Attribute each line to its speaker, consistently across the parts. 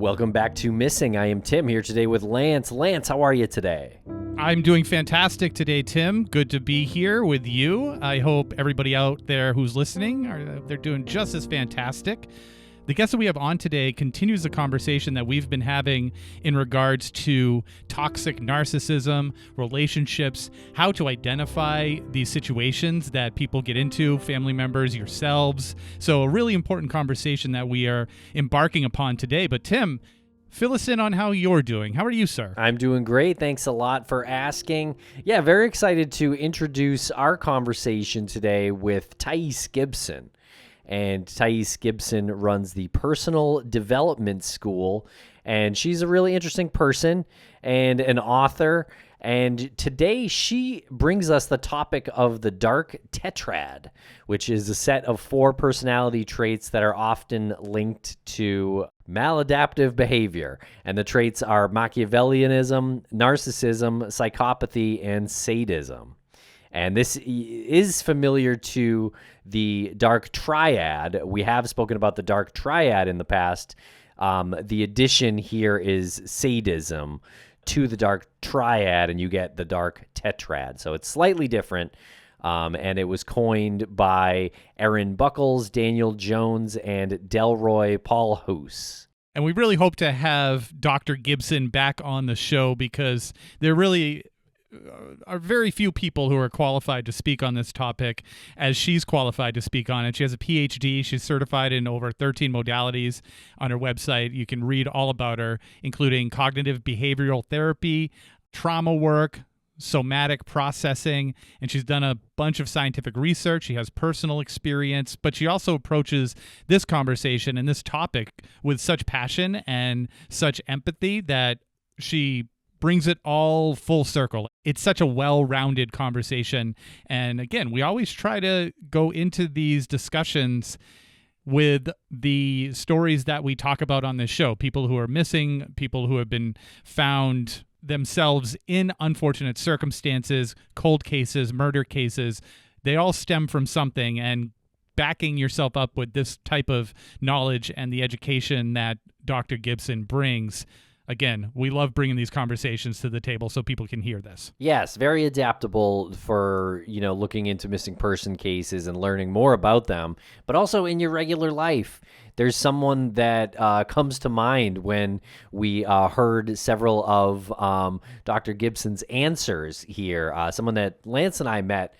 Speaker 1: Welcome back to Missing. I am Tim here today with Lance. Lance, how are you today?
Speaker 2: I'm doing fantastic today, Tim. Good to be here with you. I hope everybody out there who's listening, they're doing just as fantastic. The guest that we have on today continues the conversation that we've been having in regards to toxic narcissism, relationships, how to identify these situations that people get into, family members, yourselves. So a really important conversation that we are embarking upon today. But Tim, fill us in on how you're doing. How are you, sir?
Speaker 1: I'm doing great. Thanks a lot for asking. Yeah, very excited to introduce our conversation today with Thais Gibson. And Thais Gibson runs the Personal Development School, and she's a really interesting person and an author. And today she brings us the topic of the dark Tetrad, which is a set of 4 personality traits that are often linked to maladaptive behavior. And the traits are machiavellianism, narcissism, psychopathy, and sadism. And this is familiar to the dark triad. We have spoken about the dark triad in the past. The addition here is sadism to the dark triad, and you get the dark tetrad. So it's slightly different, and it was coined by Aaron Buckles, Daniel Jones, and Delroy Paulhus.
Speaker 2: And we really hope to have Dr. Gibson back on the show because there really are very few people who are qualified to speak on this topic as she's qualified to speak on it. She has a PhD. She's certified in over 13 modalities. On her website, you can read all about her, including cognitive behavioral therapy, trauma work, somatic processing, and she's done a bunch of scientific research. She has personal experience, but she also approaches this conversation and this topic with such passion and such empathy that she brings it all full circle. It's such a well-rounded conversation. And again, we always try to go into these discussions with the stories that we talk about on this show. People who are missing, people who have been found themselves in unfortunate circumstances, cold cases, murder cases. They all stem from something, and backing yourself up with this type of knowledge and the education that Dr. Gibson brings. Again, we love bringing these conversations to the table so people can hear this.
Speaker 1: Yes, very adaptable for, looking into missing person cases and learning more about them, but also in your regular life. There's someone that comes to mind when we heard several of Dr. Gibson's answers here, someone that Lance and I met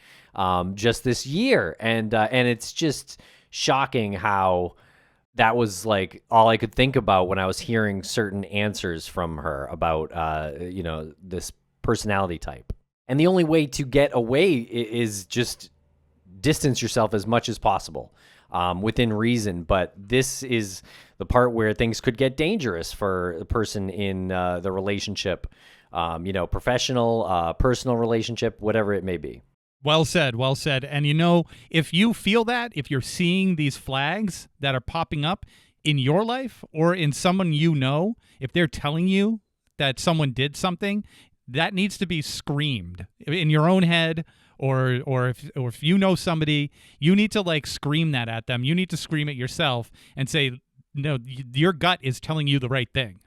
Speaker 1: just this year, and it's just shocking how that was like all I could think about when I was hearing certain answers from her about, this personality type. And the only way to get away is just distance yourself as much as possible within reason. But this is the part where things could get dangerous for the person in the relationship, professional, personal relationship, whatever it may be.
Speaker 2: Well said, well said. And if you feel that, if you're seeing these flags that are popping up in your life or in someone if they're telling you that someone did something, that needs to be screamed in your own head, or if you know somebody, you need to scream that at them. You need to scream it yourself and say, no, your gut is telling you the right thing.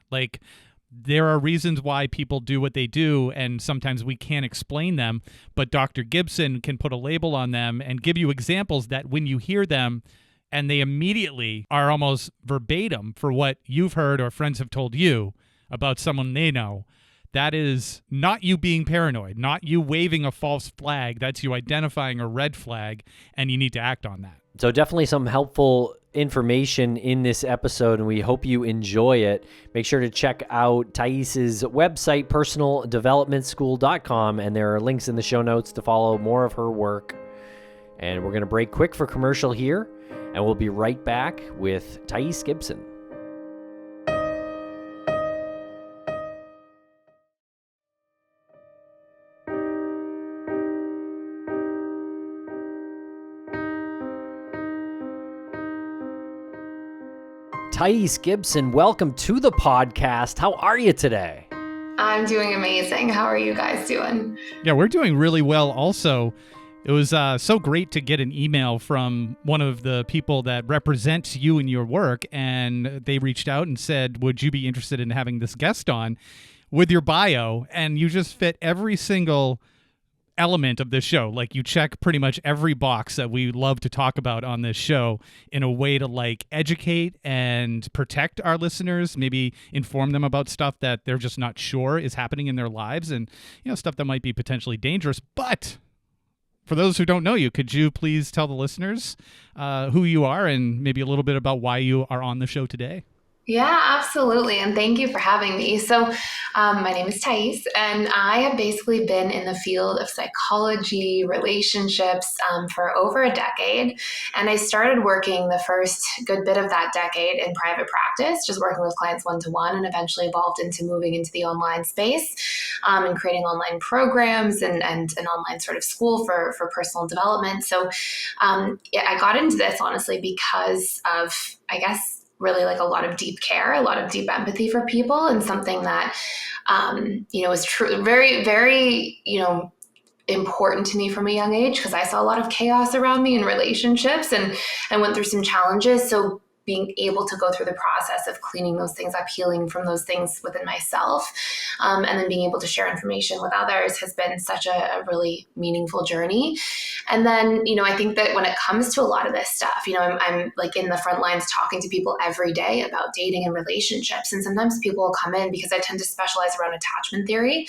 Speaker 2: There are reasons why people do what they do, and sometimes we can't explain them, but Dr. Gibson can put a label on them and give you examples that when you hear them and they immediately are almost verbatim for what you've heard or friends have told you about someone they know, that is not you being paranoid, not you waving a false flag. That's you identifying a red flag, and you need to act on that.
Speaker 1: So definitely some helpful information in this episode, and we hope you enjoy it. Make sure to check out Thais's website, personaldevelopmentschool.com, and there are links in the show notes to follow more of her work. And we're going to break quick for commercial here, and we'll be right back with Thais Gibson. Thais Gibson, welcome to the podcast. How are you today?
Speaker 3: I'm doing amazing. How are you guys doing?
Speaker 2: Yeah, we're doing really well also. It was so great to get an email from one of the people that represents you in your work, and they reached out and said, would you be interested in having this guest on with your bio? And you just fit every single element of this show. Like, you check pretty much every box that we love to talk about on this show in a way to like educate and protect our listeners, maybe inform them about stuff that they're just not sure is happening in their lives, and stuff that might be potentially dangerous. But for those who don't know you, could you please tell the listeners who you are and maybe a little bit about why you are on the show today?
Speaker 3: Yeah, absolutely. And thank you for having me. So my name is Thais, and I have basically been in the field of psychology, relationships for over a decade. And I started working the first good bit of that decade in private practice, just working with clients one-to-one, and eventually evolved into moving into the online space and creating online programs and an online sort of school for personal development. So I got into this honestly because of, I guess, really like a lot of deep care, a lot of deep empathy for people, and something that, is true, very, very, important to me from a young age, because I saw a lot of chaos around me in relationships and went through some challenges. So being able to go through the process of cleaning those things up, healing from those things within myself, and then being able to share information with others has been such a really meaningful journey. And then, I think that when it comes to a lot of this stuff, I'm like in the front lines talking to people every day about dating and relationships. And sometimes people will come in, because I tend to specialize around attachment theory.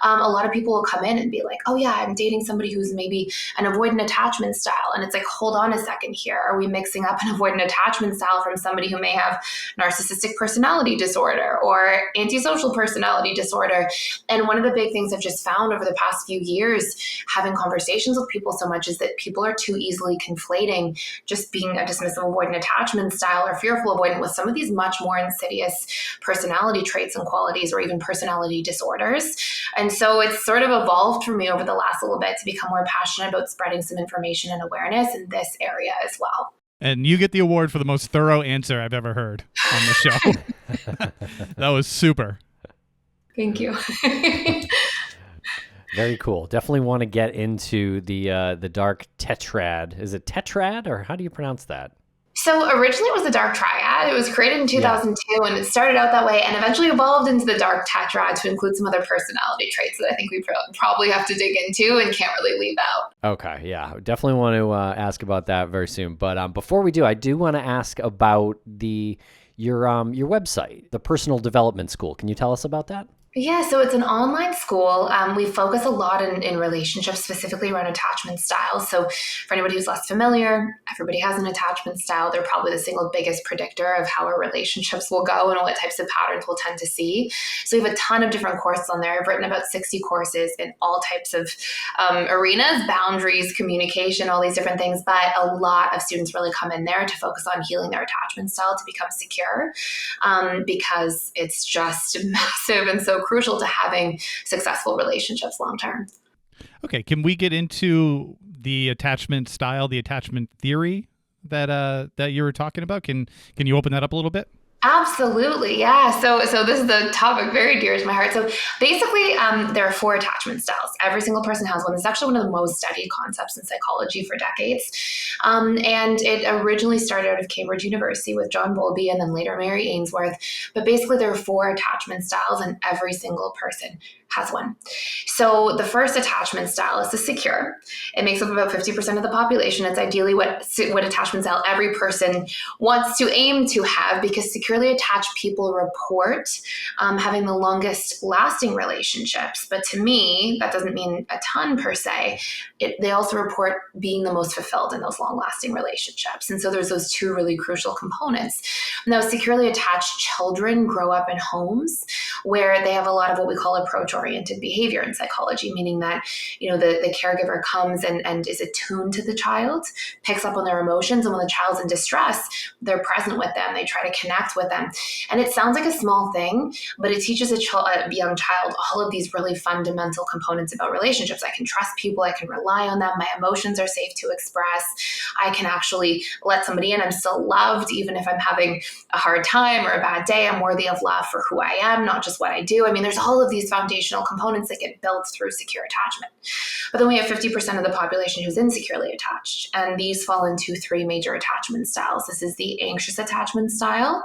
Speaker 3: A lot of people will come in and be like, oh yeah, I'm dating somebody who's maybe an avoidant attachment style. And it's like, hold on a second here. Are we mixing up an avoidant attachment style from somebody who may have narcissistic personality disorder or antisocial personality disorder? And one of the big things I've just found over the past few years, having conversations with people so much, is that people are too easily conflating just being a dismissive avoidant attachment style or fearful avoidant with some of these much more insidious personality traits and qualities, or even personality disorders. And so it's sort of evolved for me over the last little bit to become more passionate about spreading some information and awareness in this area as well.
Speaker 2: And you get the award for the most thorough answer I've ever heard on the show. That was super.
Speaker 3: Thank you.
Speaker 1: Very cool. Definitely want to get into the dark tetrad. Is it tetrad, or how do you pronounce that?
Speaker 3: So originally it was the dark triad. It was created in 2002, and it started out that way and eventually evolved into the dark tetrad to include some other personality traits that I think we probably have to dig into and can't really leave out.
Speaker 1: Okay, yeah. Definitely want to ask about that very soon. But before we do, I do want to ask about your website, the Personal Development School. Can you tell us about that?
Speaker 3: Yeah, so it's an online school. We focus a lot in relationships, specifically around attachment styles. So for anybody who's less familiar, everybody has an attachment style. They're probably the single biggest predictor of how our relationships will go and what types of patterns we'll tend to see. So we have a ton of different courses on there. I've written about 60 courses in all types of arenas, boundaries, communication, all these different things. But a lot of students really come in there to focus on healing their attachment style to become secure, because it's just massive and so crucial to having successful relationships long term.
Speaker 2: Okay, can we get into the attachment style, the attachment theory that you were talking about? Can you open that up a little bit?
Speaker 3: Absolutely. Yeah. So this is a topic very dear to my heart. So basically, there are 4 attachment styles. Every single person has one. It's actually one of the most studied concepts in psychology for decades. And it originally started out of Cambridge University with John Bowlby and then later Mary Ainsworth. But basically, there are 4 attachment styles, and every single person has one. So the first attachment style is the secure. It makes up about 50% of the population. It's ideally what attachment style every person wants to aim to have, because securely attached people report having the longest lasting relationships. But to me, that doesn't mean a ton per se. They also report being the most fulfilled in those long lasting relationships. And so there's those 2 really crucial components. Now, securely attached children grow up in homes where they have a lot of what we call approach-oriented behavior in psychology, meaning that, the caregiver comes and is attuned to the child, picks up on their emotions, and when the child's in distress, they're present with them. They try to connect with them. And it sounds like a small thing, but it teaches a young child all of these really fundamental components about relationships. I can trust people. I can rely on them. My emotions are safe to express. I can actually let somebody in. I'm still loved, even if I'm having a hard time or a bad day. I'm worthy of love for who I am, not just just what I do. I mean, there's all of these foundational components that get built through secure attachment. But then we have 50% of the population who's insecurely attached. And these fall into three major attachment styles. This is the anxious attachment style,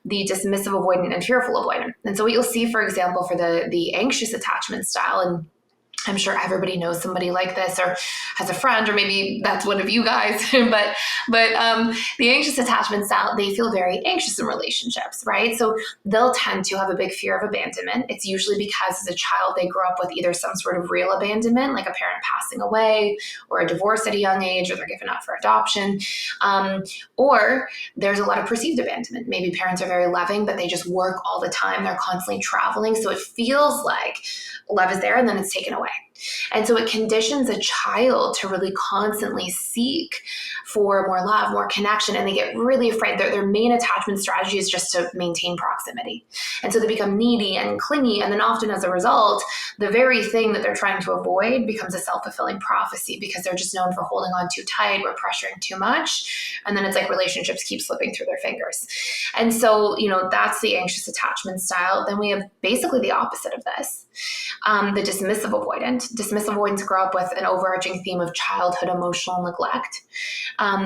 Speaker 3: the dismissive avoidant, and fearful avoidant. And so what you'll see, for example, for the anxious attachment style, and I'm sure everybody knows somebody like this or has a friend, or maybe that's one of you guys, but the anxious attachment style, they feel very anxious in relationships, right? So they'll tend to have a big fear of abandonment. It's usually because as a child, they grow up with either some sort of real abandonment, like a parent passing away or a divorce at a young age, or they're given up for adoption, or there's a lot of perceived abandonment. Maybe parents are very loving, but they just work all the time. They're constantly traveling. So it feels like love is there and then it's taken away. And so it conditions a child to really constantly seek for more love, more connection, and they get really afraid. Their main attachment strategy is just to maintain proximity. And so they become needy and clingy, and then often as a result, the very thing that they're trying to avoid becomes a self-fulfilling prophecy because they're just known for holding on too tight or pressuring too much. And then it's like relationships keep slipping through their fingers. And so, that's the anxious attachment style. Then we have basically the opposite of this, the dismissive avoidant. Dismissive avoidants grow up with an overarching theme of childhood emotional neglect,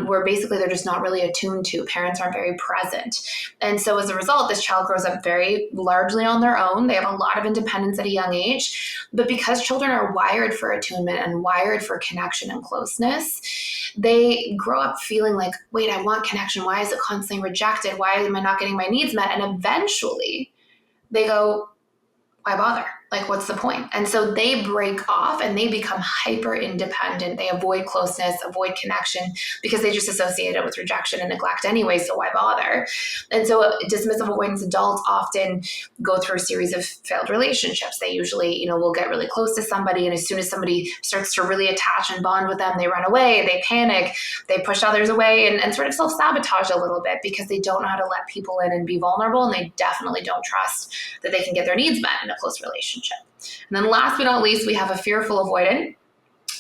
Speaker 3: where basically they're just not really attuned to. Parents aren't very present. And so as a result, this child grows up very largely on their own. They have a lot of independence at a young age. But because children are wired for attunement and wired for connection and closeness, they grow up feeling like, wait, I want connection. Why is it constantly rejected? Why am I not getting my needs met? And eventually they go, why bother? Like, what's the point? And so they break off and they become hyper independent. They avoid closeness, avoid connection, because they just associate it with rejection and neglect anyway. So why bother? And so dismissive avoidance adults often go through a series of failed relationships. They usually, will get really close to somebody. And as soon as somebody starts to really attach and bond with them, they run away, they panic, they push others away and sort of self-sabotage a little bit because they don't know how to let people in and be vulnerable. And they definitely don't trust that they can get their needs met in a close relationship. And then last but not least, we have a fearful avoidant,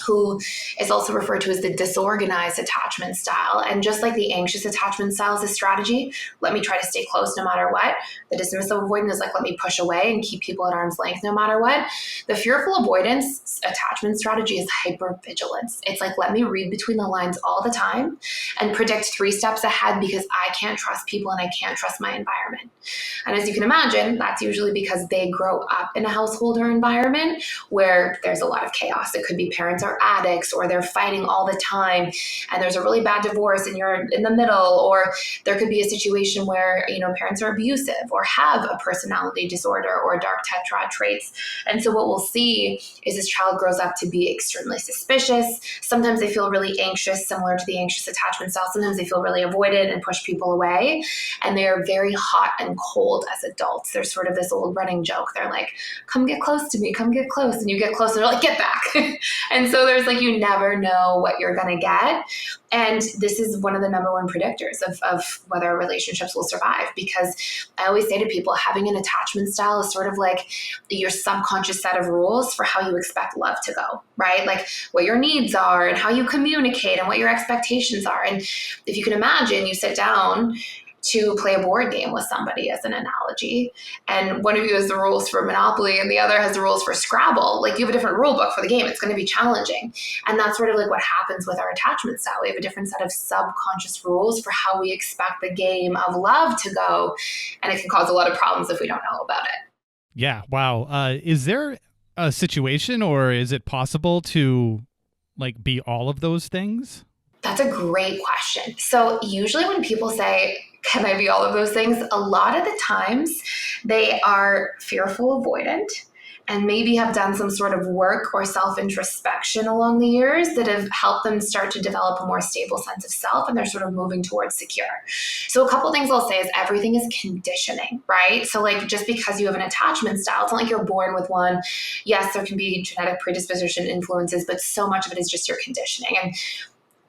Speaker 3: who is also referred to as the disorganized attachment style. And just like the anxious attachment style is a strategy, let me try to stay close no matter what. The dismissive avoidant is like, let me push away and keep people at arm's length no matter what. The fearful avoidance attachment strategy is hypervigilance. It's like, let me read between the lines all the time and predict 3 steps ahead because I can't trust people and I can't trust my environment. And as you can imagine, that's usually because they grow up in a household or environment where there's a lot of chaos. It could be parents are addicts, or they're fighting all the time, and there's a really bad divorce and you're in the middle, or there could be a situation where parents are abusive or have a personality disorder or dark tetrad traits. And so what we'll see is this child grows up to be extremely suspicious. Sometimes they feel really anxious, similar to the anxious attachment style. Sometimes they feel really avoided and push people away, and they're very hot and cold as adults. There's sort of this old running joke. They're like, come get close to me, come get close, and you get close and they're like, get back. And so there's like, you never know what you're going to get. And this is one of the number one predictors of whether relationships will survive, because I always say to people, having an attachment style is sort of like your subconscious set of rules for how you expect love to go, right? Like what your needs are and how you communicate and what your expectations are. And if you can imagine, you sit down to play a board game with somebody as an analogy, and one of you has the rules for Monopoly and the other has the rules for Scrabble. Like, you have a different rule book for the game. It's going to be challenging. And that's sort of like what happens with our attachment style. We have a different set of subconscious rules for how we expect the game of love to go, and it can cause a lot of problems if we don't know about it.
Speaker 2: Yeah. Wow. Is there a situation, or is it possible to be all of those things?
Speaker 3: That's a great question. So usually when people say, can I be all of those things? A lot of the times they are fearful avoidant and maybe have done some sort of work or self-introspection along the years that have helped them start to develop a more stable sense of self, and they're sort of moving towards secure. So a couple things I'll say is everything is conditioning, right? So just because you have an attachment style, it's not like you're born with one. Yes, there can be genetic predisposition influences, but so much of it is just your conditioning. And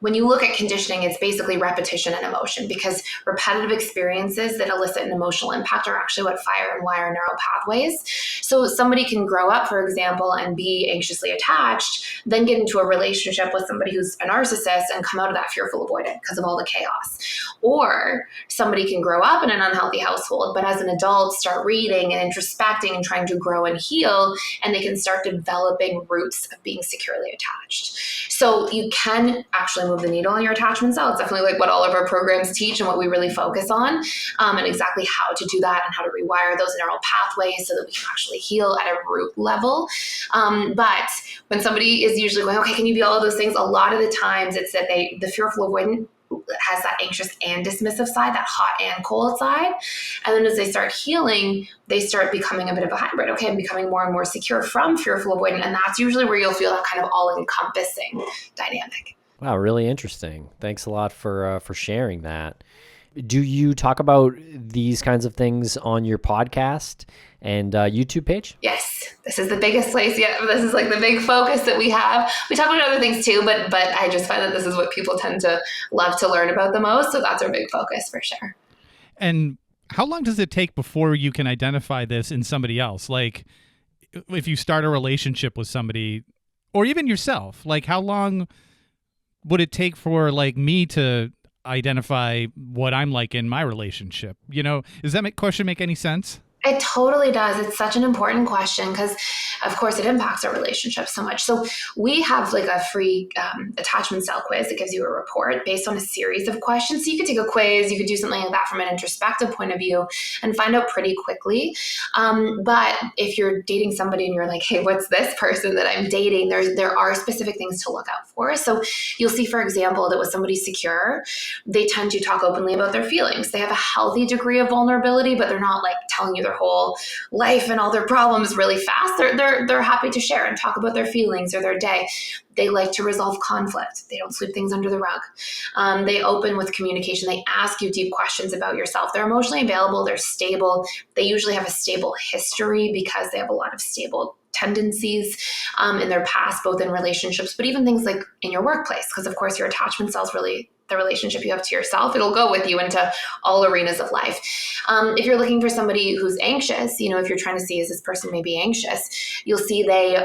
Speaker 3: when you look at conditioning, it's basically repetition and emotion, because repetitive experiences that elicit an emotional impact are actually what fire and wire neural pathways. So somebody can grow up, for example, and be anxiously attached, then get into a relationship with somebody who's a narcissist and come out of that fearful avoidant because of all the chaos. Or somebody can grow up in an unhealthy household, but as an adult start reading and introspecting and trying to grow and heal, and they can start developing roots of being securely attached. So you can actually move the needle on your attachment style. It's definitely like what all of our programs teach and what we really focus on, and exactly how to do that and how to rewire those neural pathways so that we can actually heal at a root level. But when somebody is usually going, okay, can you be all of those things? A lot of the times it's that the fearful avoidant has that anxious and dismissive side, that hot and cold side. And then as they start healing, they start becoming a bit of a hybrid. Okay, I'm becoming more and more secure from fearful avoidant. And that's usually where you'll feel that kind of all-encompassing dynamic.
Speaker 1: Wow, really interesting. Thanks a lot for sharing that. Do you talk about these kinds of things on your podcast and YouTube page?
Speaker 3: Yes, this is the biggest place yet. This is like the big focus that we have. We talk about other things too, but I just find that this is what people tend to love to learn about the most. So that's our big focus for sure.
Speaker 2: And how long does it take before you can identify this in somebody else? Like if you start a relationship with somebody or even yourself, like how long would it take for like me to identify what I'm like in my relationship? You know, does that question make any sense?
Speaker 3: It totally does. It's such an important question because, of course, it impacts our relationship so much. So we have like a free attachment style quiz that gives you a report based on a series of questions. So you could take a quiz, you could do something like that from an introspective point of view and find out pretty quickly. But if you're dating somebody and you're like, hey, what's this person that I'm dating? There are specific things to look out for. So you'll see, for example, that with somebody secure, they tend to talk openly about their feelings. They have a healthy degree of vulnerability, but they're not like telling you their whole life and all their problems really fast. They're happy to share and talk about their feelings or their day. They like to resolve conflict. They don't sweep things under the rug. They open with communication. They ask you deep questions about yourself. They're emotionally available. They're stable. They usually have a stable history because they have a lot of stable tendencies in their past, both in relationships, but even things like in your workplace, because of course your attachment style is really the relationship you have to yourself. It'll go with you into all arenas of life. If you're looking for somebody who's anxious, if you're trying to see is this person maybe anxious, you'll see they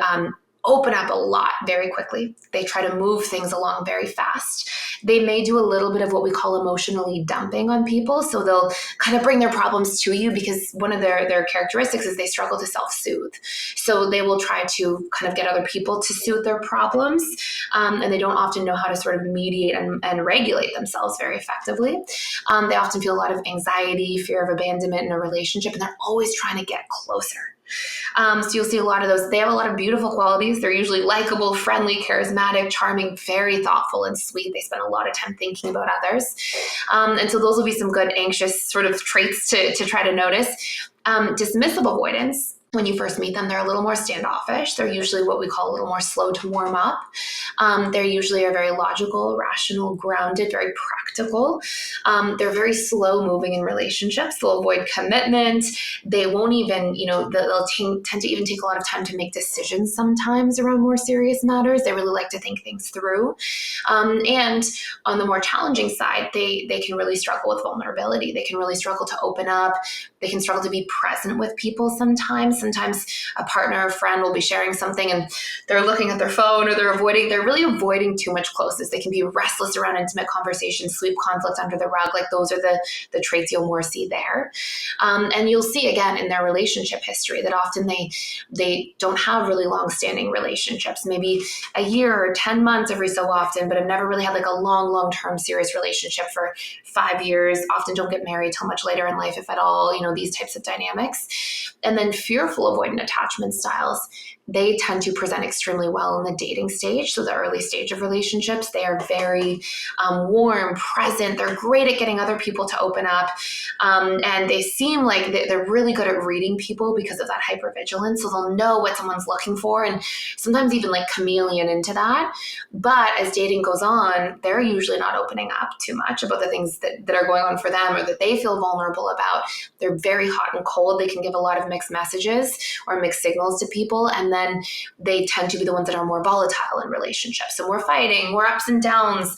Speaker 3: open up a lot very quickly. They try to move things along very fast. They may do a little bit of what we call emotionally dumping on people. So they'll kind of bring their problems to you because one of their characteristics is they struggle to self-soothe. So they will try to kind of get other people to soothe their problems. And they don't often know how to sort of mediate and regulate themselves very effectively. They often feel a lot of anxiety, fear of abandonment in a relationship, and they're always trying to get closer. So you'll see a lot of those. They have a lot of beautiful qualities. They're usually likable, friendly, charismatic, charming, very thoughtful and sweet. They spend a lot of time thinking about others. And so those will be some good anxious sort of traits to try to notice. Dismissive avoidance. When you first meet them, they're a little more standoffish. They're usually what we call a little more slow to warm up. They usually are very logical, rational, grounded, very practical. They're very slow moving in relationships. They'll avoid commitment. They won't even, they'll tend to even take a lot of time to make decisions sometimes around more serious matters. They really like to think things through. And on the more challenging side, they can really struggle with vulnerability. They can really struggle to open up. They can struggle to be present with people sometimes. Sometimes a partner or friend will be sharing something and they're looking at their phone or they're really avoiding too much closeness. They can be restless around intimate conversations, sweep conflict under the rug. Like those are the traits you'll more see there. And you'll see again in their relationship history that often they don't have really long-standing relationships, maybe a year or 10 months every so often, but have never really had like a long-term serious relationship for 5 years, often don't get married till much later in life, if at all, these types of dynamics. And then fearful avoidant attachment styles, they tend to present extremely well in the dating stage. So the early stage of relationships, they are very warm, present. They're great at getting other people to open up. And they seem like they're really good at reading people because of that hypervigilance. So they'll know what someone's looking for and sometimes even like chameleon into that. But as dating goes on, they're usually not opening up too much about the things that are going on for them or that they feel vulnerable about. They're very hot and cold. They can give a lot of mixed messages or mixed signals to people. And then then they tend to be the ones that are more volatile in relationships. So more fighting, more ups and downs,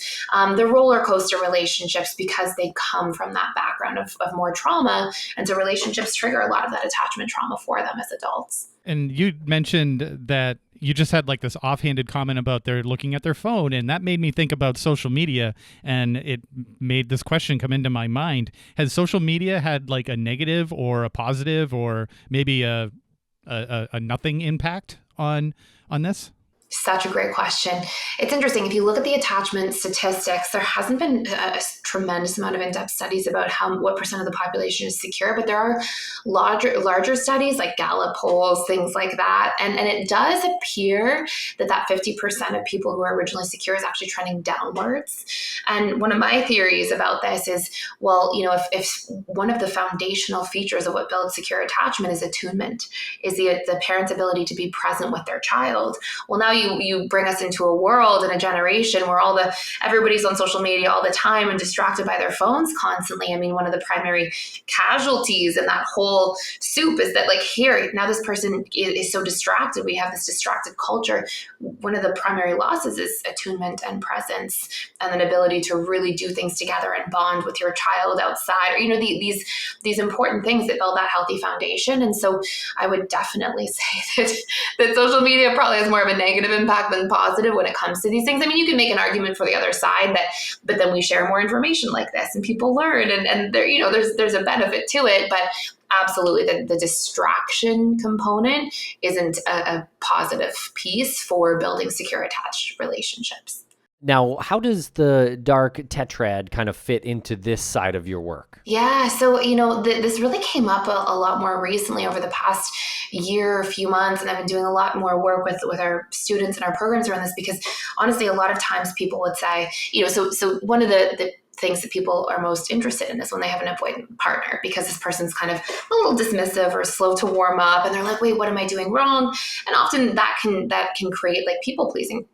Speaker 3: the roller coaster relationships, because they come from that background of more trauma. And so relationships trigger a lot of that attachment trauma for them as adults.
Speaker 2: And you mentioned that you just had like this offhanded comment about they're looking at their phone, and that made me think about social media, and it made this question come into my mind. Has social media had like a negative or a positive or maybe a nothing impact on this?
Speaker 3: Such a great question. It's interesting. If you look at the attachment statistics, there hasn't been a tremendous amount of in-depth studies about what percent of the population is secure, but there are larger studies like Gallup polls, things like that. And it does appear that 50% of people who are originally secure is actually trending downwards. And one of my theories about this is, well, if one of the foundational features of what builds secure attachment is attunement, is the parent's ability to be present with their child. Well, now you bring us into a world and a generation where everybody's on social media all the time and distracted by their phones constantly. I mean, one of the primary casualties in that whole soup is that, like, here, now this person is so distracted. We have this distracted culture. One of the primary losses is attunement and presence, and an ability to really do things together and bond with your child outside, or, these important things that build that healthy foundation. And so I would definitely say that social media probably has more of a negative impact than positive when it comes to these things. I mean, you can make an argument for the other side but then we share more information like this and people learn, and there, there's a benefit to it, but absolutely the distraction component isn't a positive piece for building secure attached relationships.
Speaker 1: Now, how does the dark tetrad kind of fit into this side of your work?
Speaker 3: Yeah, so, this really came up a lot more recently over the past year, few months, and I've been doing a lot more work with our students and our programs around this, because honestly, a lot of times people would say, so one of the things that people are most interested in is when they have an avoidant partner, because this person's kind of a little dismissive or slow to warm up, and they're like, wait, what am I doing wrong? And often that can create like people-pleasing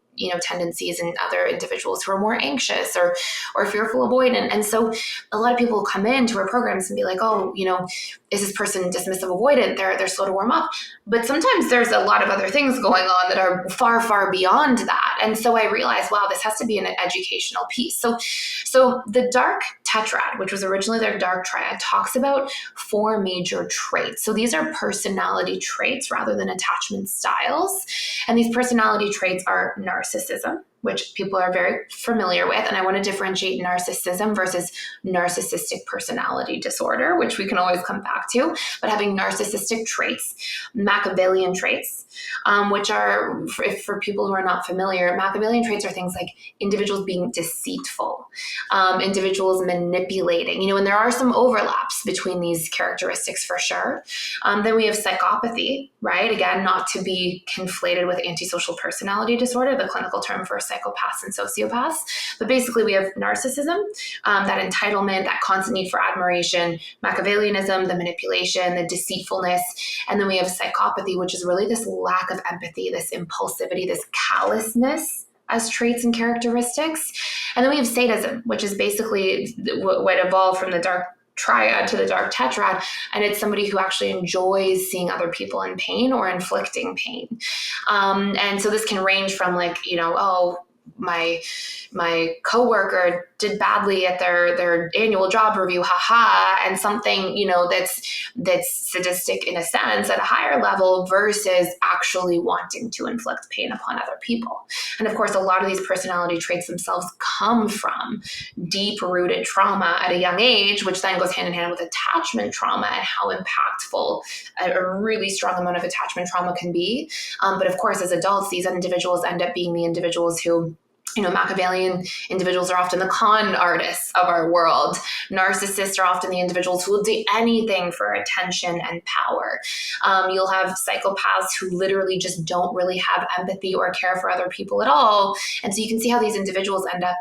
Speaker 3: tendencies in other individuals who are more anxious or fearful avoidant. And so a lot of people come into our programs and be like, oh, is this person dismissive avoidant? They're slow to warm up. But sometimes there's a lot of other things going on that are far, far beyond that. And so I realized, wow, this has to be an educational piece. So the dark tetrad, which was originally their dark triad, talks about 4 major traits. So these are personality traits rather than attachment styles. And these personality traits are narcissism, which people are very familiar with. And I want to differentiate narcissism versus narcissistic personality disorder, which we can always come back to. But having narcissistic traits, Machiavellian traits, which are, for people who are not familiar, Machiavellian traits are things like individuals being deceitful, individuals manipulating, and there are some overlaps between these characteristics for sure. Then we have psychopathy, right? Again, not to be conflated with antisocial personality disorder, the clinical term for psychopaths and sociopaths. But basically we have narcissism, that entitlement, that constant need for admiration, Machiavellianism, the manipulation, the deceitfulness. And then we have psychopathy, which is really this lack of empathy, this impulsivity, this callousness as traits and characteristics. And then we have sadism, which is basically what evolved from the dark triad to the dark tetrad, and it's somebody who actually enjoys seeing other people in pain or inflicting pain. And so this can range from like, oh, my coworker did badly at their annual job review, haha, and something, that's sadistic in a sense at a higher level versus actually wanting to inflict pain upon other people. And of course, a lot of these personality traits themselves come from deep-rooted trauma at a young age, which then goes hand in hand with attachment trauma and how impactful a really strong amount of attachment trauma can be. But of course, as adults, these individuals end up being the individuals who, Machiavellian individuals are often the con artists of our world. Narcissists are often the individuals who will do anything for attention and power. You'll have psychopaths who literally just don't really have empathy or care for other people at all. And so you can see how these individuals end up,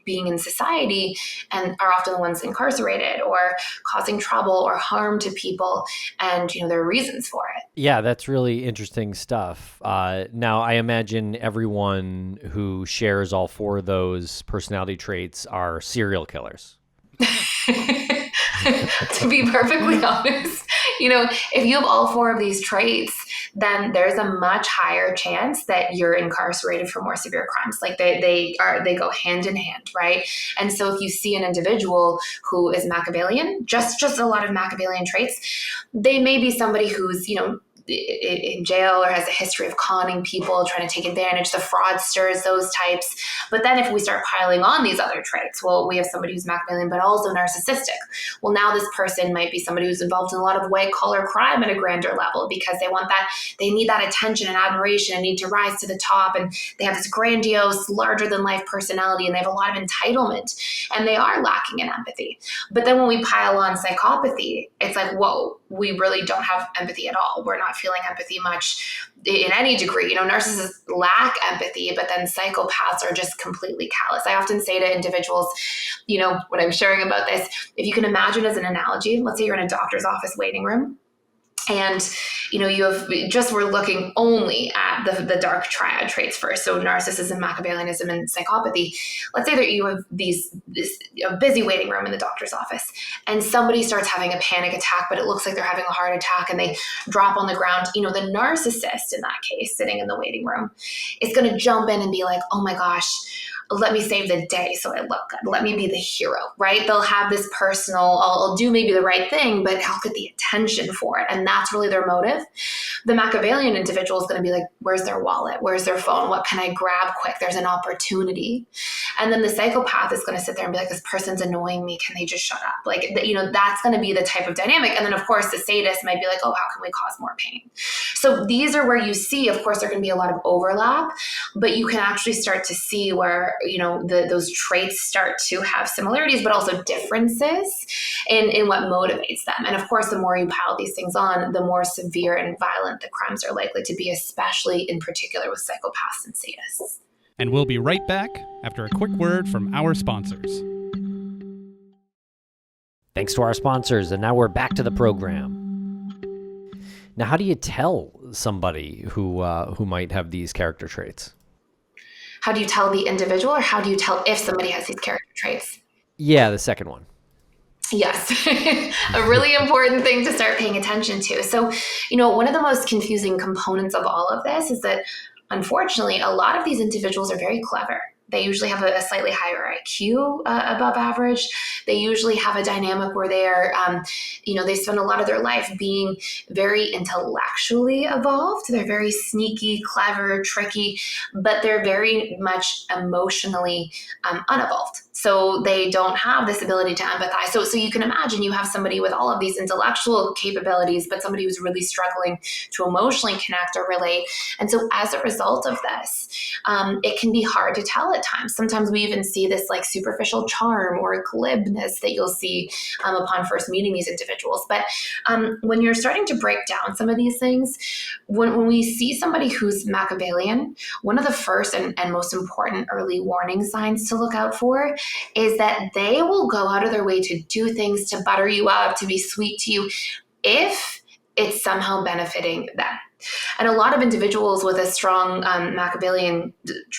Speaker 3: being in society and are often the ones incarcerated or causing trouble or harm to people. And, there are reasons for it.
Speaker 1: Yeah, that's really interesting stuff. Now, I imagine everyone who shares all 4 of those personality traits are serial killers.
Speaker 3: To be perfectly honest, if you have all 4 of these traits, then there's a much higher chance that you're incarcerated for more severe crimes. Like they go hand in hand, right? And so if you see an individual who is Machiavellian, just a lot of Machiavellian traits, they may be somebody who's, in jail or has a history of conning people, trying to take advantage, the fraudsters, those types. But then if we start piling on these other traits, well, we have somebody who's Machiavellian, but also narcissistic. Well, now this person might be somebody who's involved in a lot of white collar crime at a grander level because they need that attention and admiration and need to rise to the top. And they have this grandiose, larger than life personality, and they have a lot of entitlement, and they are lacking in empathy. But then when we pile on psychopathy, it's like, whoa, we really don't have empathy at all. We're not feeling empathy much in any degree. Narcissists lack empathy, but then psychopaths are just completely callous. I often say to individuals, when I'm sharing about this, if you can imagine as an analogy, let's say you're in a doctor's office waiting room, and we're looking only at the dark triad traits first, so narcissism, Machiavellianism, and psychopathy. Let's say that you have this busy waiting room in the doctor's office, and somebody starts having a panic attack, but it looks like they're having a heart attack, and they drop on the ground. The narcissist in that case, sitting in the waiting room, is going to jump in and be like, oh my gosh, let me save the day so I look good. Let me be the hero, right? They'll have this personal, I'll do maybe the right thing, but I'll get the attention for it. And that's really their motive. The Machiavellian individual is going to be like, where's their wallet? Where's their phone? What can I grab quick? There's an opportunity. And then the psychopath is going to sit there and be like, this person's annoying me. Can they just shut up? Like, that's going to be the type of dynamic. And then of course the sadist might be like, oh, how can we cause more pain? So these are where you see, of course, there can be a lot of overlap, but you can actually start to see where those traits start to have similarities, but also differences in what motivates them. And of course, the more you pile these things on, the more severe and violent the crimes are likely to be, especially in particular with psychopaths and sadists.
Speaker 2: And we'll be right back after a quick word from our sponsors.
Speaker 1: Thanks to our sponsors, and now we're back to the program. Now, how do you tell somebody who might have these character traits?
Speaker 3: How do you tell the individual, or how do you tell if somebody has these character traits?
Speaker 1: Yeah, the second one.
Speaker 3: Yes, a really important thing to start paying attention to. So, one of the most confusing components of all of this is that, unfortunately, a lot of these individuals are very clever. They usually have a slightly higher IQ above average. They usually have a dynamic where they are, they spend a lot of their life being very intellectually evolved. They're very sneaky, clever, tricky, but they're very much emotionally unevolved. So they don't have this ability to empathize. So you can imagine you have somebody with all of these intellectual capabilities, but somebody who's really struggling to emotionally connect or relate. And so as a result of this, it can be hard to tell at times. Sometimes we even see this like superficial charm or glibness that you'll see upon first meeting these individuals. But when you're starting to break down some of these things, when we see somebody who's Machiavellian, one of the first and most important early warning signs to look out for is that they will go out of their way to do things to butter you up, to be sweet to you, if it's somehow benefiting them. And a lot of individuals with a strong Machiavellian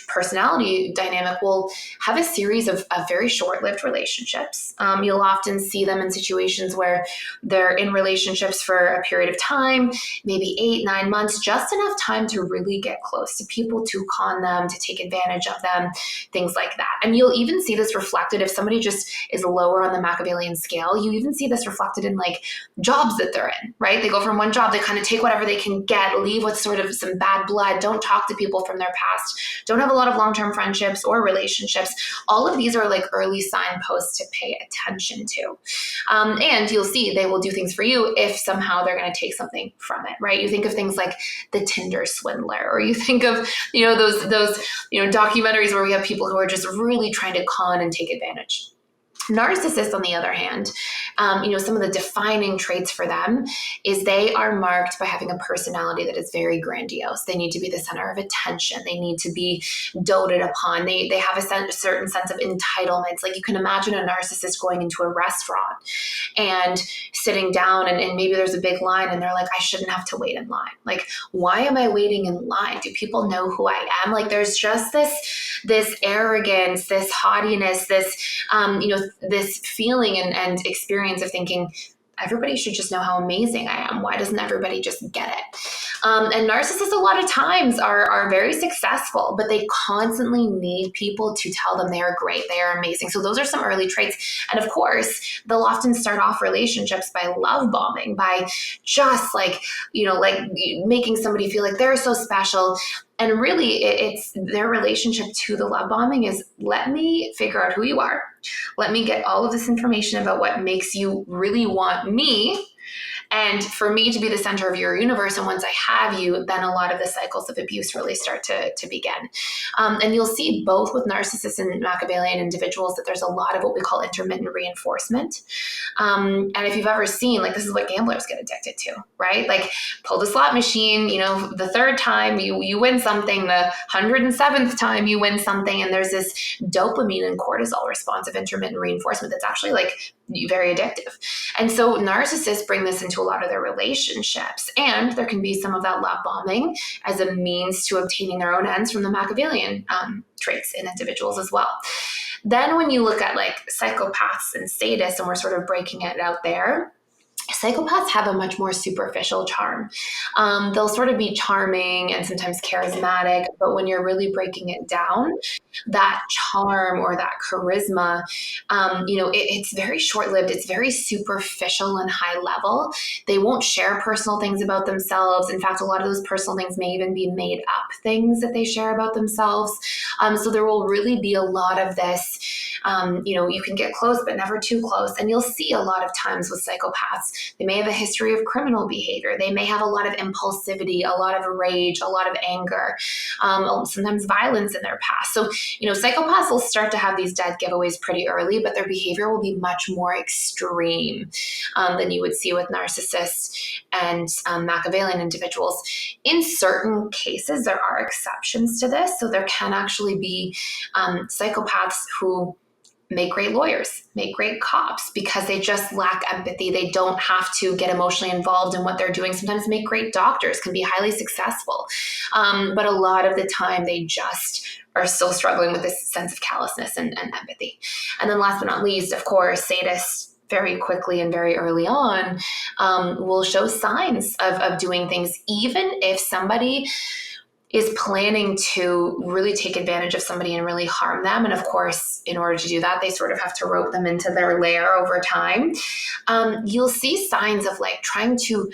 Speaker 3: personality dynamic will have a series of very short-lived relationships. You'll often see them in situations where they're in relationships for a period of time, maybe 8-9 months, just enough time to really get close to people, to con them, to take advantage of them, things like that. And you'll even see this reflected if somebody just is lower on the Machiavellian scale. You even see this reflected in like jobs that they're in, right? They go from one job, they kind of take whatever they can get, leave with sort of some bad blood, don't talk to people from their past, don't have a lot of long-term friendships or relationships. All of these are like early signposts to pay attention to. And you'll see they will do things for you if somehow they're going to take something from it, right? You think of things like the Tinder swindler, or you think of, those documentaries where we have people who are just really trying to con and take advantage. Narcissists, on the other hand, some of the defining traits for them is they are marked by having a personality that is very grandiose. They need to be the center of attention. They need to be doted upon. They have a certain sense of entitlements. Like you can imagine a narcissist going into a restaurant and sitting down and maybe there's a big line and they're like, I shouldn't have to wait in line. Like, why am I waiting in line? Do people know who I am? Like there's just this arrogance, this haughtiness, this feeling and experience of thinking everybody should just know how amazing I am. Why doesn't everybody just get it? And narcissists a lot of times are very successful, but they constantly need people to tell them they are great, they are amazing. So those are some early traits. And of course, they'll often start off relationships by love bombing, by just like making somebody feel like they're so special. And really, it's their relationship to the love bombing is, let me figure out who you are. Let me get all of this information about what makes you really want me. And for me to be the center of your universe, and once I have you, then a lot of the cycles of abuse really start to begin. And you'll see both with narcissists and Machiavellian individuals that there's a lot of what we call intermittent reinforcement. And if you've ever seen, like, this is what gamblers get addicted to, right? Like, pull the slot machine, the third time you win something, the 107th time you win something, and there's this dopamine and cortisol response of intermittent reinforcement that's actually like very addictive. And so narcissists bring this into a lot of their relationships, and there can be some of that love bombing as a means to obtaining their own ends from the Machiavellian traits in individuals as well. Then when you look at like psychopaths and sadists, and we're sort of breaking it out there, psychopaths have a much more superficial charm. They'll sort of be charming and sometimes charismatic, but when you're really breaking it down, that charm or that charisma, it's very short-lived. It's very superficial and high level. They won't share personal things about themselves. In fact, a lot of those personal things may even be made up things that they share about themselves. So there will really be a lot of this, you can get close, but never too close. And you'll see a lot of times with psychopaths, they may have a history of criminal behavior. They may have a lot of impulsivity, a lot of rage, a lot of anger, sometimes violence in their past. So, psychopaths will start to have these dead giveaways pretty early, but their behavior will be much more extreme than you would see with narcissists and Machiavellian individuals. In certain cases, there are exceptions to this. So there can actually be psychopaths who make great lawyers, make great cops, because they just lack empathy. They don't have to get emotionally involved in what they're doing. Sometimes make great doctors, can be highly successful. But a lot of the time they just are still struggling with this sense of callousness and empathy. And then last but not least, of course, sadists very quickly and very early on will show signs of doing things, even if somebody is planning to really take advantage of somebody and really harm them. And of course, in order to do that, they sort of have to rope them into their lair over time. You'll see signs of like trying to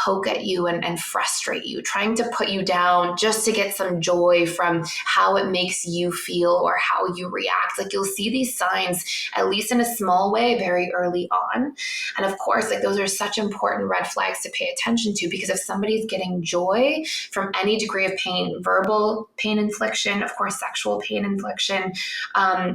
Speaker 3: poke at you and frustrate you, trying to put you down just to get some joy from how it makes you feel or how you react. Like, you'll see these signs, at least in a small way, very early on. And of course, like, those are such important red flags to pay attention to, because if somebody's getting joy from any degree of pain, verbal pain infliction, of course, sexual pain infliction,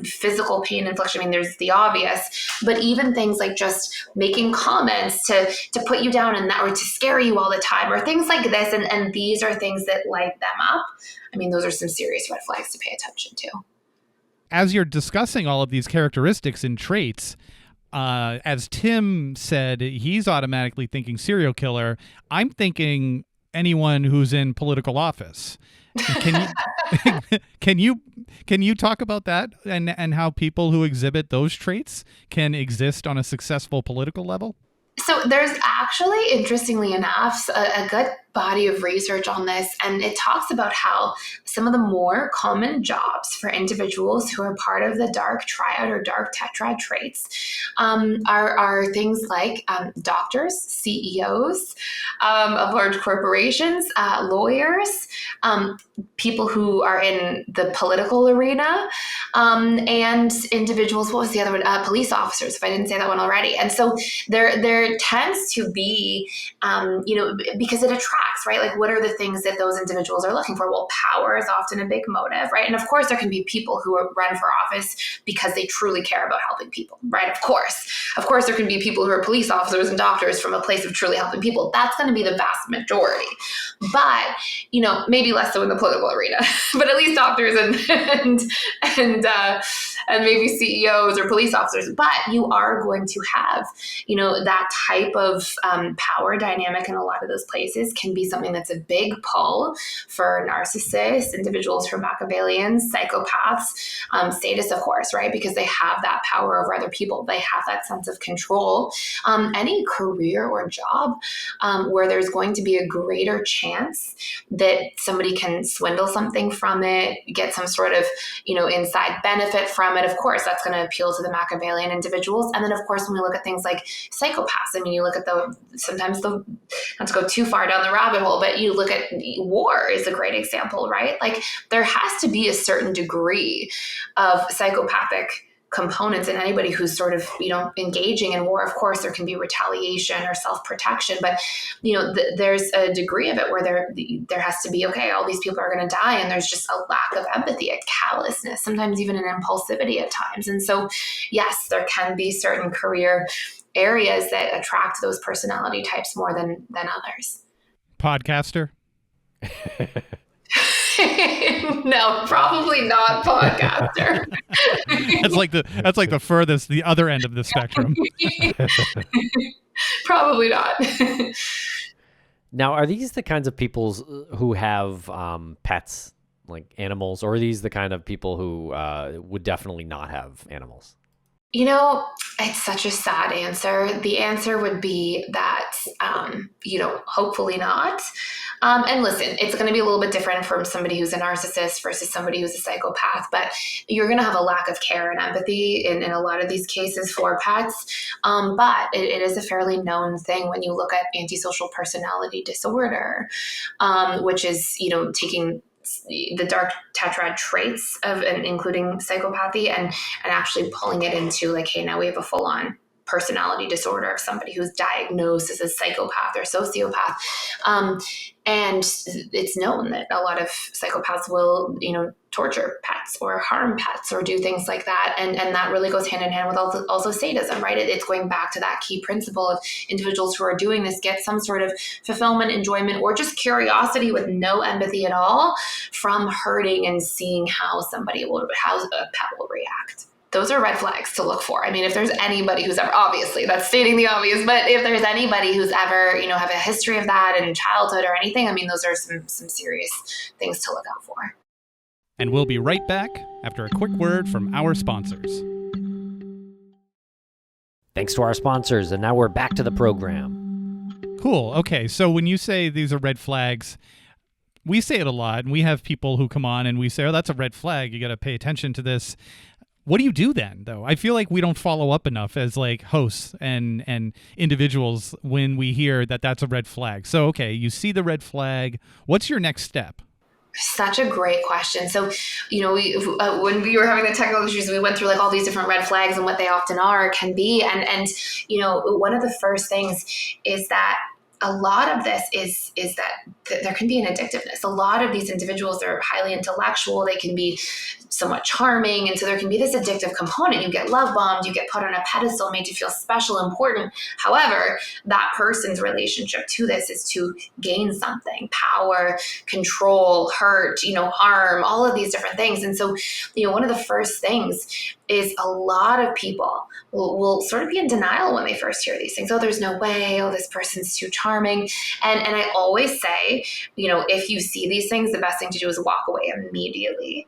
Speaker 3: physical pain infliction, I mean, there's the obvious, but even things like just making comments to put you down and that, or to scare you all the time, or things like this, and these are things that light them up. I mean, those are some serious red flags to pay attention to.
Speaker 2: As you're discussing all of these characteristics and traits, as Tim said, he's automatically thinking serial killer. I'm thinking anyone who's in political office. Can you talk about that and how people who exhibit those traits can exist on a successful political level?
Speaker 3: So there's actually, interestingly enough, a good body of research on this, and it talks about how some of the more common jobs for individuals who are part of the dark triad or dark tetrad traits are things like doctors, CEOs of large corporations, lawyers, people who are in the political arena, and individuals, what was the other one? Police officers, if I didn't say that one already. And so there tends to be, because it attracts, right? Like, what are the things that those individuals are looking for? Well, power is often a big motive, right? And of course, there can be people who run for office because they truly care about helping people, right? Of course, there can be people who are police officers and doctors from a place of truly helping people. That's going to be the vast majority. But, maybe less so in the political arena, but at least doctors and and maybe CEOs or police officers, but you are going to have, that type of power dynamic in a lot of those places can be something that's a big pull for narcissists, individuals who are Machiavellians, psychopaths, sadists, of course, right? Because they have that power over other people. They have that sense of control. Any career or job where there's going to be a greater chance that somebody can swindle something from it, get some sort of, inside benefit from it. Of course, that's going to appeal to the Machiavellian individuals. And then, of course, when we look at things like psychopaths, I mean, you look at not to go too far down the rabbit hole, but you look at war is a great example, right? Like there has to be a certain degree of psychopathic components in anybody who's sort of, engaging in war. Of course, there can be retaliation or self-protection, but, there's a degree of it where there has to be, okay, all these people are going to die. And there's just a lack of empathy, a callousness, sometimes even an impulsivity at times. And so, yes, there can be certain career areas that attract those personality types more than others.
Speaker 2: Podcaster?
Speaker 3: No, probably not podcaster.
Speaker 2: That's like the furthest, the other end of the spectrum.
Speaker 3: Probably not.
Speaker 1: Now, are these the kinds of people who have pets, like animals, or are these the kind of people who would definitely not have animals?
Speaker 3: It's such a sad answer. The answer would be that, hopefully not. And listen, it's going to be a little bit different from somebody who's a narcissist versus somebody who's a psychopath, but you're going to have a lack of care and empathy in a lot of these cases for pets. But it is a fairly known thing when you look at antisocial personality disorder, which is, taking the dark tetrad traits of, and including psychopathy and actually pulling it into like, hey, now we have a full-on personality disorder of somebody who's diagnosed as a psychopath or sociopath. And it's known that a lot of psychopaths will, torture pets or harm pets or do things like that. And that really goes hand in hand with also sadism, right? It's going back to that key principle of individuals who are doing this get some sort of fulfillment, enjoyment, or just curiosity with no empathy at all from hurting and seeing how a pet will react. Those are red flags to look for. I mean, if there's anybody who's ever, obviously that's stating the obvious, but if there's anybody who's ever, have a history of that in childhood or anything, I mean, those are some serious things to look out for.
Speaker 2: And we'll be right back after a quick word from our sponsors.
Speaker 1: Thanks to our sponsors, and now we're back to the program.
Speaker 2: Cool. Okay, so when you say these are red flags, we say it a lot, and we have people who come on and we say, oh, that's a red flag. You got to pay attention to this. What do you do then, though? I feel like we don't follow up enough as like hosts and individuals when we hear that that's a red flag. So, okay, you see the red flag. What's your next step?
Speaker 3: Such a great question. So, when we were having the technical issues, we went through like all these different red flags and what they often can be. And one of the first things is that a lot of this is that there can be an addictiveness. A lot of these individuals are highly intellectual. They can be somewhat charming. And so there can be this addictive component. You get love bombed, you get put on a pedestal, made to feel special, important. However, that person's relationship to this is to gain something, power, control, hurt, harm, all of these different things. And so, one of the first things is a lot of people will sort of be in denial when they first hear these things. Oh, there's no way. Oh, this person's too charming. And I always say, if you see these things, the best thing to do is walk away immediately,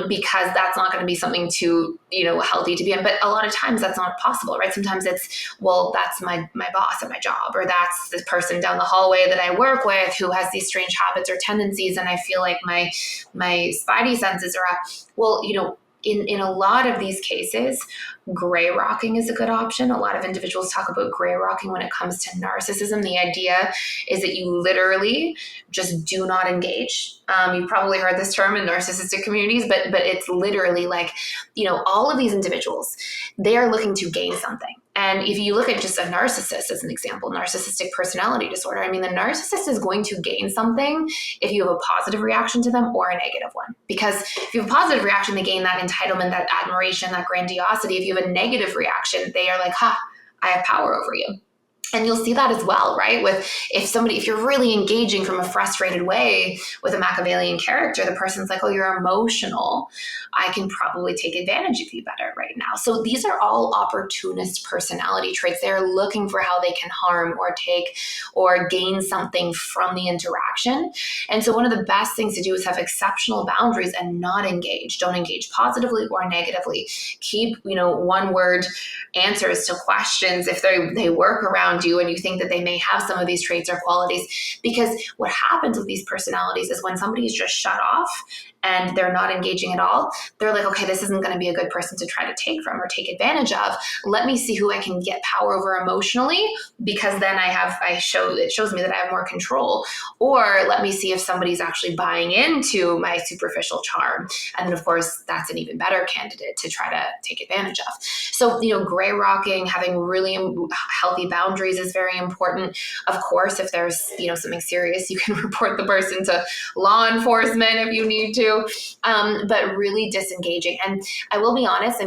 Speaker 3: because that's not going to be something too, healthy to be in. But a lot of times that's not possible, right? Sometimes it's, well, that's my boss at my job, or that's the person down the hallway that I work with who has these strange habits or tendencies. And I feel like my spidey senses are up. Well, in a lot of these cases, gray rocking is a good option. A lot of individuals talk about gray rocking when it comes to narcissism. The idea is that you literally just do not engage. You've probably heard this term in narcissistic communities, but it's literally like, all of these individuals, they are looking to gain something. And if you look at just a narcissist as an example, narcissistic personality disorder, I mean, the narcissist is going to gain something if you have a positive reaction to them or a negative one. Because if you have a positive reaction, they gain that entitlement, that admiration, that grandiosity. If you have a negative reaction, they are like, I have power over you. And you'll see that as well, right? If you're really engaging from a frustrated way with a Machiavellian character, the person's like, oh, you're emotional. I can probably take advantage of you better right now. So these are all opportunist personality traits. They're looking for how they can harm or take or gain something from the interaction. And so one of the best things to do is have exceptional boundaries and not engage. Don't engage positively or negatively. Keep, one word answers to questions if they work around you and you think that they may have some of these traits or qualities. Because what happens with these personalities is when somebody is just shut off and they're not engaging at all, they're like, okay, this isn't going to be a good person to try to take from or take advantage of. Let me see who I can get power over emotionally, because then it shows me that I have more control. Or let me see if somebody's actually buying into my superficial charm. And then of course, that's an even better candidate to try to take advantage of. So, gray rocking, having really healthy boundaries is very important. Of course, if there's, something serious, you can report the person to law enforcement if you need to. But really disengaging. And I will be honest,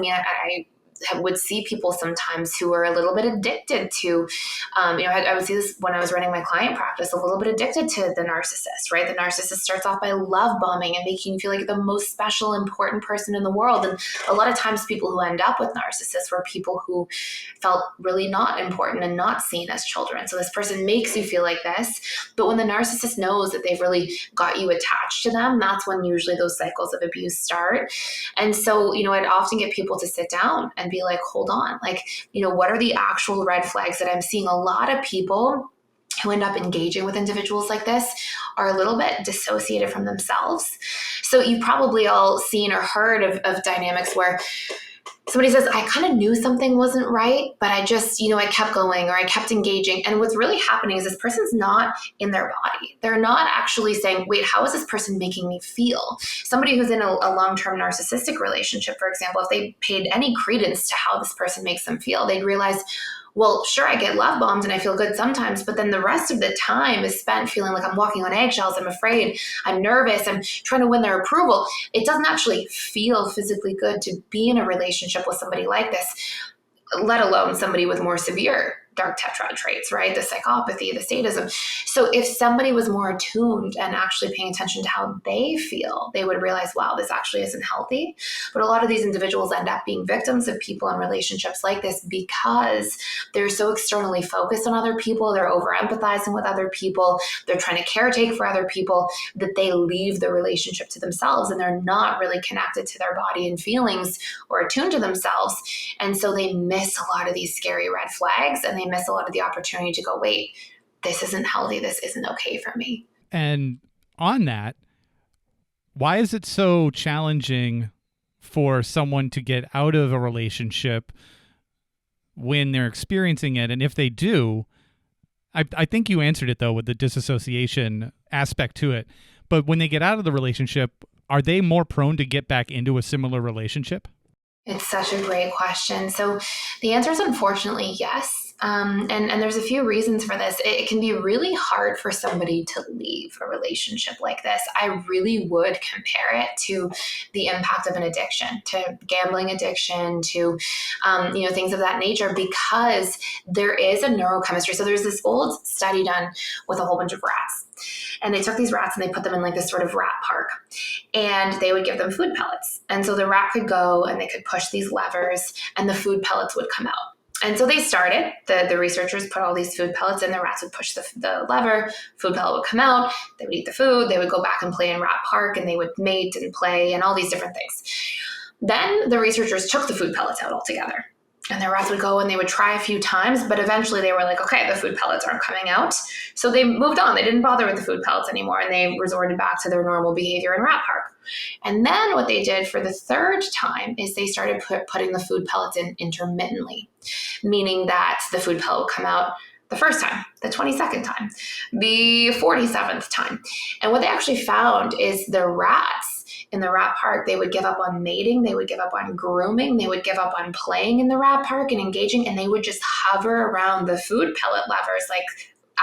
Speaker 3: I would see people sometimes who are a little bit addicted to, I would see this when I was running my client practice, a little bit addicted to the narcissist, right? The narcissist starts off by love bombing and making you feel like the most special, important person in the world. And a lot of times people who end up with narcissists were people who felt really not important and not seen as children. So this person makes you feel like this. But when the narcissist knows that they've really got you attached to them, that's when usually those cycles of abuse start. And so, I'd often get people to sit down and be like, hold on, what are the actual red flags that I'm seeing? A lot of people who end up engaging with individuals like this are a little bit dissociated from themselves. So you've probably all seen or heard of dynamics where somebody says, I kind of knew something wasn't right, but I just, I kept going or I kept engaging. And what's really happening is this person's not in their body. They're not actually saying, wait, how is this person making me feel? Somebody who's in a long-term narcissistic relationship, for example, if they paid any credence to how this person makes them feel, they'd realize, well, sure, I get love bombed and I feel good sometimes, but then the rest of the time is spent feeling like I'm walking on eggshells. I'm afraid, I'm nervous, I'm trying to win their approval. It doesn't actually feel physically good to be in a relationship with somebody like this, let alone somebody with more severe dark tetrad traits, right? The psychopathy, the sadism. So if somebody was more attuned and actually paying attention to how they feel, they would realize, wow, this actually isn't healthy. But a lot of these individuals end up being victims of people in relationships like this because they're so externally focused on other people. They're over empathizing with other people. They're trying to caretake for other people that they leave the relationship to themselves and they're not really connected to their body and feelings or attuned to themselves. And so they miss a lot of these scary red flags and they miss a lot of the opportunity to go, wait, this isn't healthy. This isn't okay for me.
Speaker 2: And on that, why is it so challenging for someone to get out of a relationship when they're experiencing it? And if they do, I think you answered it though with the disassociation aspect to it. But when they get out of the relationship, are they more prone to get back into a similar relationship?
Speaker 3: It's such a great question. So the answer is unfortunately yes. And there's a few reasons for this. It can be really hard for somebody to leave a relationship like this. I really would compare it to the impact of an addiction, to gambling addiction, to things of that nature, because there is a neurochemistry. So there's this old study done with a whole bunch of rats. And they took these rats and they put them in like this sort of rat park. And they would give them food pellets. And so the rat could go and they could push these levers and the food pellets would come out. And so they started, the researchers put all these food pellets in, the rats would push the lever, food pellet would come out, they would eat the food, they would go back and play in rat park and they would mate and play and all these different things. Then the researchers took the food pellets out altogether. And the rats would go and they would try a few times, but eventually they were like, okay, the food pellets aren't coming out. So they moved on. They didn't bother with the food pellets anymore and they resorted back to their normal behavior in rat park. And then what they did for the third time is they started putting the food pellets in intermittently, meaning that the food pellet would come out the first time, the 22nd time, the 47th time. And what they actually found is the rats in the rat park, they would give up on mating, they would give up on grooming, they would give up on playing in the rat park and engaging, and they would just hover around the food pellet levers like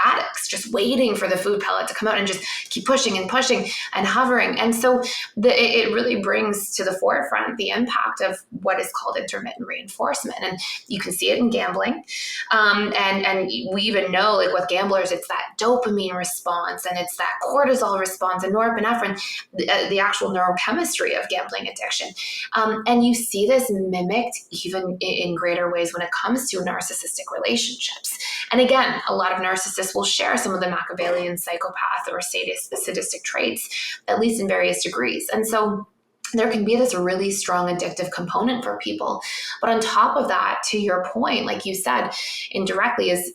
Speaker 3: addicts, just waiting for the food pellet to come out and just keep pushing and pushing and hovering. And so it really brings to the forefront the impact of what is called intermittent reinforcement. And you can see it in gambling. And we even know, like, with gamblers, it's that dopamine response and it's that cortisol response and norepinephrine, the actual neurochemistry of gambling addiction. And you see this mimicked even in greater ways when it comes to narcissistic relationships. And again, a lot of narcissists will share some of the Machiavellian psychopath or sadistic traits, at least in various degrees. And so there can be this really strong addictive component for people. But on top of that, to your point, like you said indirectly, is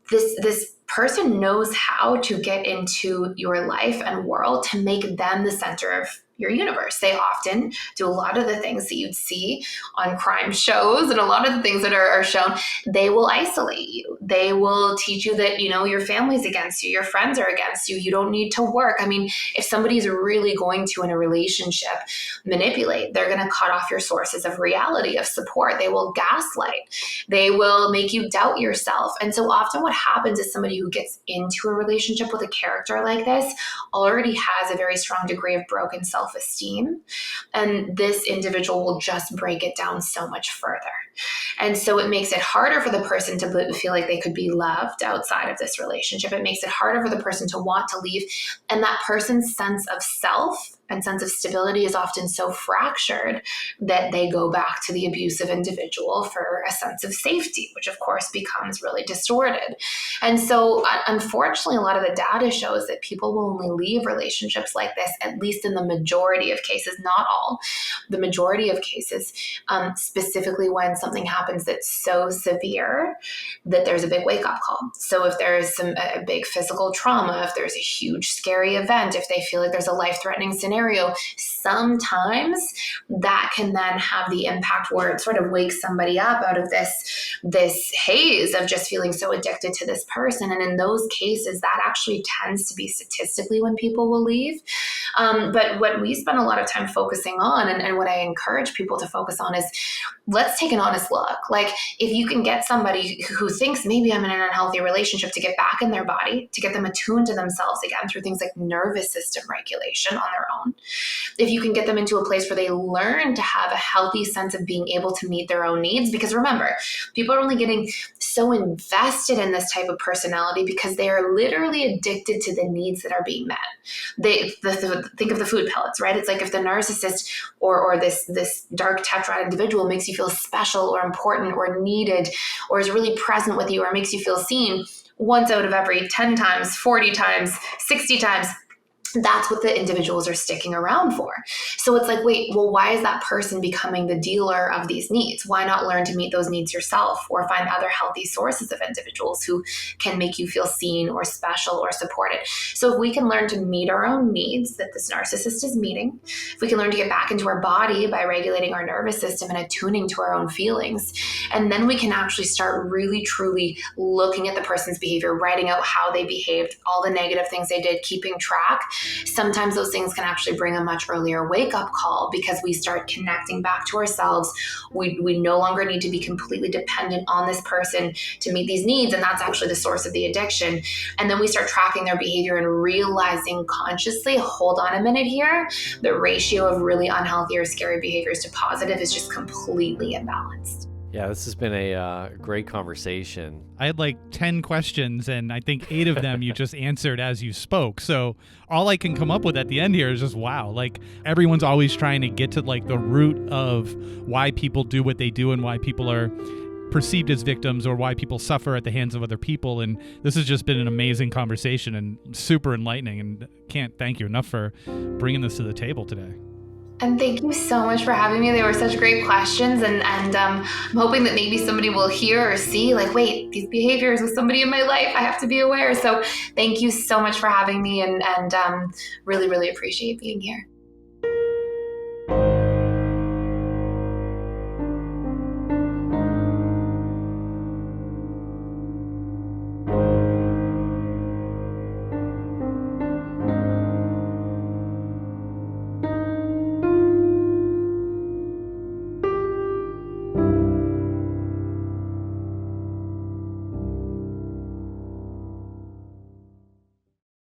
Speaker 3: this person knows how to get into your life and world to make them the center of your universe. They often do a lot of the things that you'd see on crime shows and a lot of the things that are shown. They will isolate you. They will teach you that, your family's against you, your friends are against you, you don't need to work. I mean, if somebody's really going to, in a relationship, manipulate, they're going to cut off your sources of reality, of support. They will gaslight. They will make you doubt yourself. And so often what happens is somebody who gets into a relationship with a character like this already has a very strong degree of broken self-esteem. And this individual will just break it down so much further. And so it makes it harder for the person to feel like they could be loved outside of this relationship. It makes it harder for the person to want to leave. And that person's sense of self and sense of stability is often so fractured that they go back to the abusive individual for a sense of safety, which of course becomes really distorted. And so unfortunately, a lot of the data shows that people will only leave relationships like this, at least in the majority of cases, not all, the majority of cases, specifically when something happens that's so severe that there's a big wake-up call. So if there's a big physical trauma, if there's a huge scary event, if they feel like there's a life-threatening scenario, sometimes that can then have the impact where it sort of wakes somebody up out of this haze of just feeling so addicted to this person. And in those cases, that actually tends to be statistically when people will leave. But what we spend a lot of time focusing on, and what I encourage people to focus on, is let's take an honest look. Like, if you can get somebody who thinks maybe I'm in an unhealthy relationship to get back in their body, to get them attuned to themselves again through things like nervous system regulation on their own, if you can get them into a place where they learn to have a healthy sense of being able to meet their own needs, because remember, people are only getting so invested in this type of personality because they are literally addicted to the needs that are being met. Think of the food pellets, right? It's like if the narcissist or this dark tetrad individual makes you feel special or important or needed, or is really present with you, or makes you feel seen once out of every 10 times, 40 times, 60 times, that's what the individuals are sticking around for. So it's like, wait, well, why is that person becoming the dealer of these needs? Why not learn to meet those needs yourself, or find other healthy sources of individuals who can make you feel seen or special or supported? So if we can learn to meet our own needs that this narcissist is meeting, if we can learn to get back into our body by regulating our nervous system and attuning to our own feelings, and then we can actually start really, truly looking at the person's behavior, writing out how they behaved, all the negative things they did, keeping track. Sometimes those things can actually bring a much earlier wake-up call, because we start connecting back to ourselves. We no longer need to be completely dependent on this person to meet these needs, and that's actually the source of the addiction. And then we start tracking their behavior and realizing consciously, hold on a minute here, the ratio of really unhealthy or scary behaviors to positive is just completely imbalanced.
Speaker 1: Yeah, this has been a great conversation.
Speaker 2: I had like 10 questions, and I think 8 of them you just answered as you spoke. So all I can come up with at the end here is just, wow, like everyone's always trying to get to like the root of why people do what they do and why people are perceived as victims, or why people suffer at the hands of other people. And this has just been an amazing conversation and super enlightening, and can't thank you enough for bringing this to the table today.
Speaker 3: And thank you so much for having me. They were such great questions. And I'm hoping that maybe somebody will hear or see, like, wait, these behaviors with somebody in my life, I have to be aware. So thank you so much for having me, and really, really appreciate being here.